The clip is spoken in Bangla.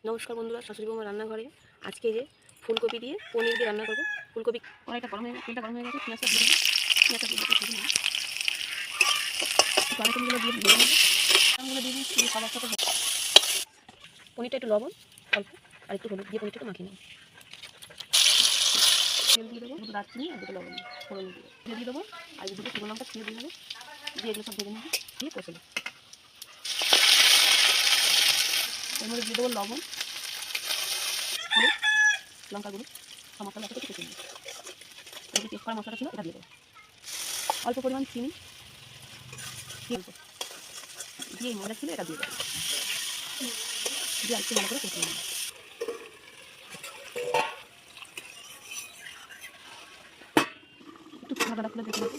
নমস্কার বন্ধুরা, শাশুড়ি বৌমার রান্নাঘরে আজকে যে ফুলকপি দিয়ে পনির দিয়ে রান্না করবো। ফুলকপি কড়াইটা গরম হয়ে গেছে, তেলটা গরম হয়ে গেছে, পেঁয়াজটা দিয়ে দেবো। পেঁয়াজটা দিয়ে টমেটোগুলো দিয়ে ভেজে নেবো। আমগুলো দিয়ে দিচ্ছি, সবার সাথে পনিরটা একটু লবণ অল্প আর একটু হলুদ দিয়ে পনিরটাকে মাখিয়ে নেবো। তেল দিয়ে দেবো, দুটো দারচিনি আর দুটো লবণ ফোড়ন দিয়ে দেবো, আর দুটো শুকনো লঙ্কা ছিঁড়ে দিয়ে দেবো, দিয়ে এগুলো সব ভেজে নেবো, দিয়ে কষে দেবো। এর মধ্যে দিয়ে দেবো লবণ, হলুদ, লঙ্কা গুঁড়ো, সব মশলা একসাথে কষে নেবো। এই যে পেস্ট করা মশলাটা ছিল এটা দিয়ে দেবো, অল্প পরিমাণ চিনি অল্প দিয়ে এই মশলা ছিল এটা দিয়ে দেবো, দিয়ে একটু ভালো করে কষে নেবো। একটু ঢাকা খুলে দেখে নেবো।